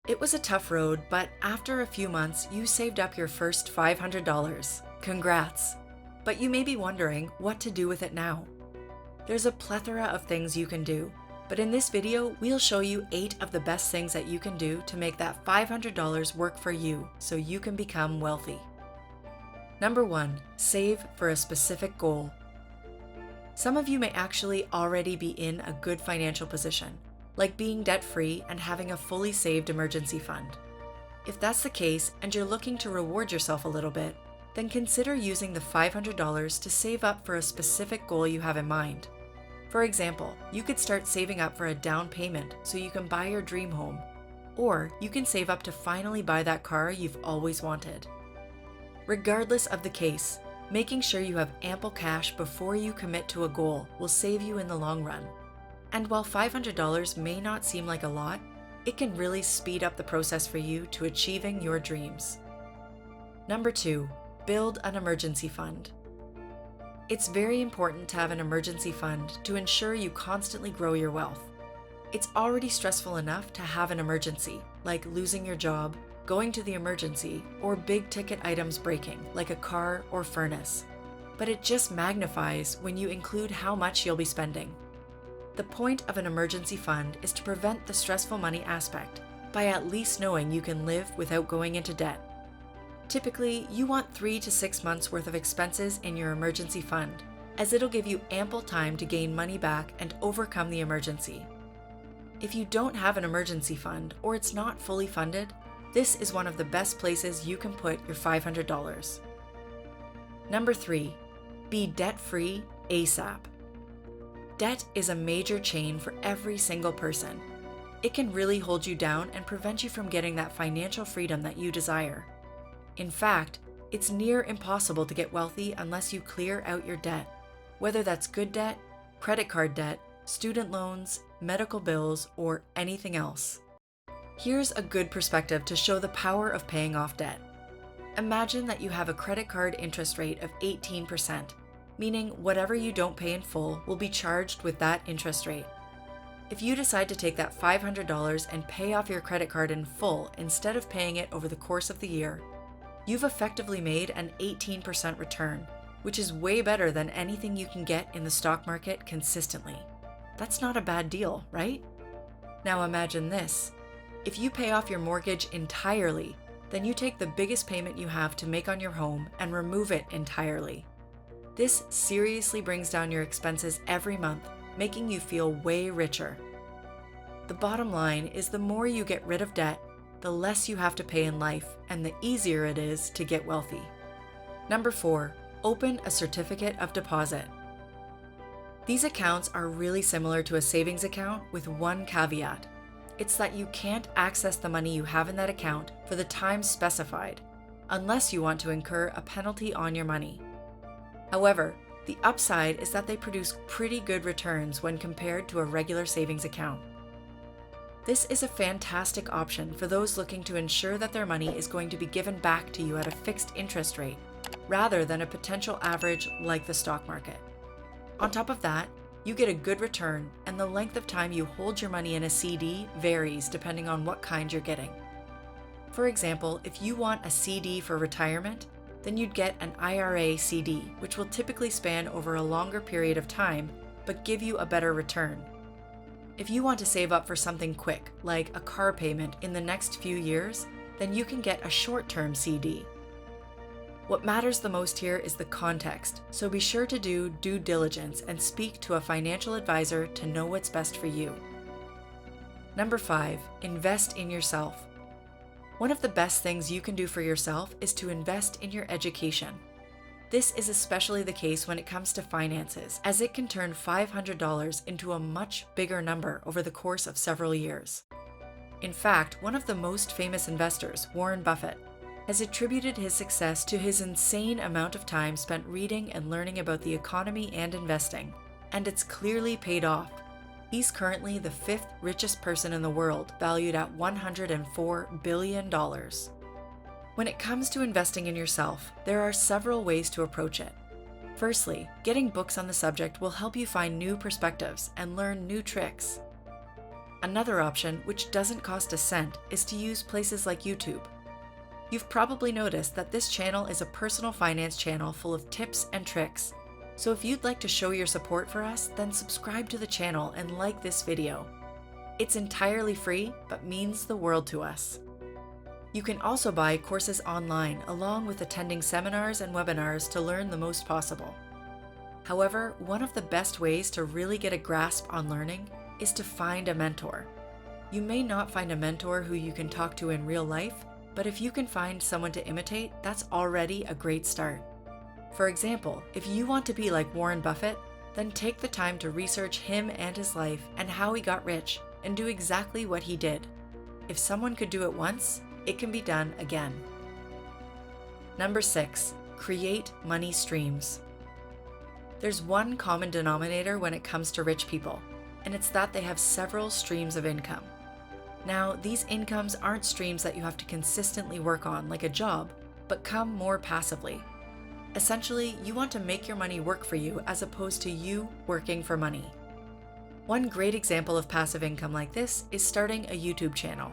It was a tough road, but after a few months, you saved up your first $500. Congrats! But you may be wondering what to do with it now. There's a plethora of things you can do, but in this video, we'll show you 8 of the best things that you can do to make that $500 work for you so you can become wealthy. Number 1, save for a specific goal. Some of you may actually already be in a good financial position, like being debt-free and having a fully saved emergency fund. If that's the case and you're looking to reward yourself a little bit, then consider using the $500 to save up for a specific goal you have in mind. For example, you could start saving up for a down payment so you can buy your dream home, or you can save up to finally buy that car you've always wanted. Regardless of the case, making sure you have ample cash before you commit to a goal will save you in the long run. And while $500 may not seem like a lot, it can really speed up the process for you to achieving your dreams. Number 2, build an emergency fund. It's very important to have an emergency fund to ensure you constantly grow your wealth. It's already stressful enough to have an emergency, like losing your job, going to the emergency, or big ticket items breaking, like a car or furnace. But it just magnifies when you include how much you'll be spending. The point of an emergency fund is to prevent the stressful money aspect by at least knowing you can live without going into debt. Typically, you want 3 to 6 months worth of expenses in your emergency fund, as it'll give you ample time to gain money back and overcome the emergency. If you don't have an emergency fund or it's not fully funded, this is one of the best places you can put your $500. Number 3, be debt-free ASAP. Debt is a major chain for every single person. It can really hold you down and prevent you from getting that financial freedom that you desire. In fact, it's near impossible to get wealthy unless you clear out your debt, whether that's good debt, credit card debt, student loans, medical bills, or anything else. Here's a good perspective to show the power of paying off debt. Imagine that you have a credit card interest rate of 18%, meaning whatever you don't pay in full will be charged with that interest rate. If you decide to take that $500 and pay off your credit card in full instead of paying it over the course of the year, you've effectively made an 18% return, which is way better than anything you can get in the stock market consistently. That's not a bad deal, right? Now imagine this. If you pay off your mortgage entirely, then you take the biggest payment you have to make on your home and remove it entirely. This seriously brings down your expenses every month, making you feel way richer. The bottom line is the more you get rid of debt, the less you have to pay in life, and the easier it is to get wealthy. Number 4, open a certificate of deposit. These accounts are really similar to a savings account with one caveat. It's that you can't access the money you have in that account for the time specified, unless you want to incur a penalty on your money. However, the upside is that they produce pretty good returns when compared to a regular savings account. This is a fantastic option for those looking to ensure that their money is going to be given back to you at a fixed interest rate, rather than a potential average like the stock market. On top of that, you get a good return, and the length of time you hold your money in a CD varies depending on what kind you're getting. For example, if you want a CD for retirement, then you'd get an IRA CD, which will typically span over a longer period of time, but give you a better return. If you want to save up for something quick, like a car payment in the next few years, then you can get a short-term CD. What matters the most here is the context, so be sure to do due diligence and speak to a financial advisor to know what's best for you. Number 5, invest in yourself. One of the best things you can do for yourself is to invest in your education. This is especially the case when it comes to finances, as it can turn $500 into a much bigger number over the course of several years. In fact, one of the most famous investors, Warren Buffett, has attributed his success to his insane amount of time spent reading and learning about the economy and investing, and it's clearly paid off. He's currently the 5th richest person in the world, valued at $104 billion. When it comes to investing in yourself, there are several ways to approach it. Firstly, getting books on the subject will help you find new perspectives and learn new tricks. Another option, which doesn't cost a cent, is to use places like YouTube. You've probably noticed that this channel is a personal finance channel full of tips and tricks. So if you'd like to show your support for us, then subscribe to the channel and like this video. It's entirely free, but means the world to us. You can also buy courses online along with attending seminars and webinars to learn the most possible. However, one of the best ways to really get a grasp on learning is to find a mentor. You may not find a mentor who you can talk to in real life, but if you can find someone to imitate, that's already a great start. For example, if you want to be like Warren Buffett, then take the time to research him and his life and how he got rich, and do exactly what he did. If someone could do it once, it can be done again. Number 6, create money streams. There's one common denominator when it comes to rich people, and it's that they have several streams of income. Now, these incomes aren't streams that you have to consistently work on like a job, but come more passively. Essentially, you want to make your money work for you as opposed to you working for money. One great example of passive income like this is starting a YouTube channel.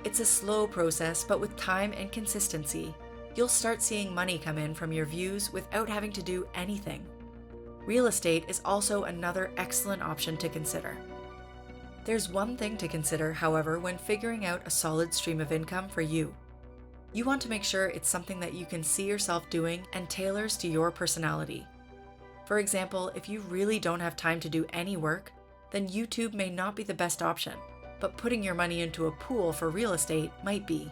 It's a slow process, but with time and consistency, you'll start seeing money come in from your views without having to do anything. Real estate is also another excellent option to consider. There's one thing to consider, however, when figuring out a solid stream of income for you. You want to make sure it's something that you can see yourself doing and tailors to your personality. For example, if you really don't have time to do any work, then YouTube may not be the best option, but putting your money into a pool for real estate might be.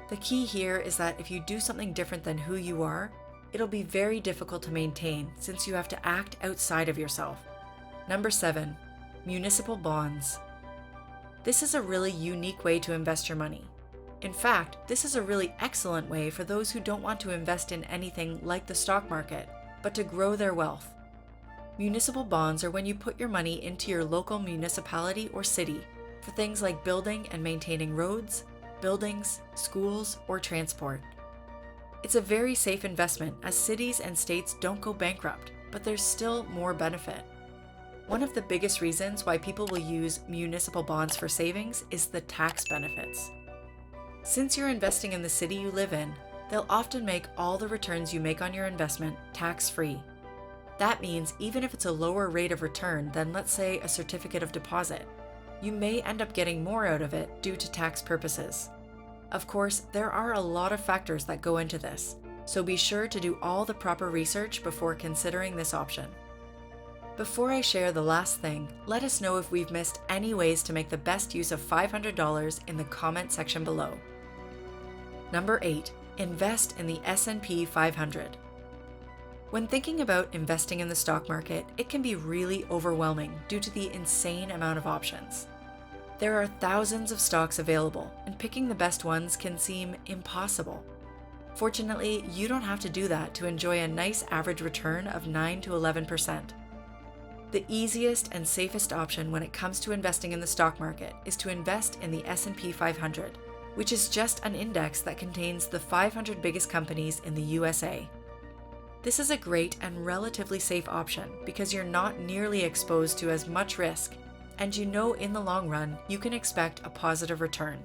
The key here is that if you do something different than who you are, it'll be very difficult to maintain since you have to act outside of yourself. Number 7, municipal bonds. This is a really unique way to invest your money. In fact, this is a really excellent way for those who don't want to invest in anything like the stock market, but to grow their wealth. Municipal bonds are when you put your money into your local municipality or city for things like building and maintaining roads, buildings, schools, or transport. It's a very safe investment as cities and states don't go bankrupt, but there's still more benefit. One of the biggest reasons why people will use municipal bonds for savings is the tax benefits. Since you're investing in the city you live in, they'll often make all the returns you make on your investment tax-free. That means even if it's a lower rate of return than, let's say, a certificate of deposit, you may end up getting more out of it due to tax purposes. Of course, there are a lot of factors that go into this, so be sure to do all the proper research before considering this option. Before I share the last thing, let us know if we've missed any ways to make the best use of $500 in the comment section below. Number 8, invest in the S&P 500. When thinking about investing in the stock market, it can be really overwhelming due to the insane amount of options. There are thousands of stocks available, and picking the best ones can seem impossible. Fortunately, you don't have to do that to enjoy a nice average return of 9 to 11%. The easiest and safest option when it comes to investing in the stock market is to invest in the S&P 500, which is just an index that contains the 500 biggest companies in the USA. This is a great and relatively safe option because you're not nearly exposed to as much risk, and you know in the long run you can expect a positive return.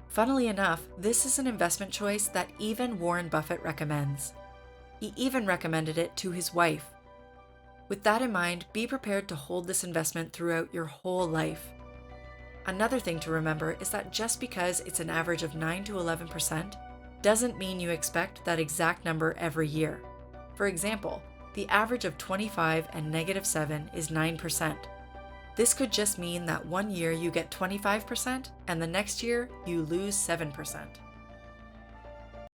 Funnily enough, this is an investment choice that even Warren Buffett recommends. He even recommended it to his wife. With that in mind, be prepared to hold this investment throughout your whole life. Another thing to remember is that just because it's an average of 9 to 11% doesn't mean you expect that exact number every year. For example, the average of 25 and -7 is 9%. This could just mean that one year you get 25% and the next year you lose 7%.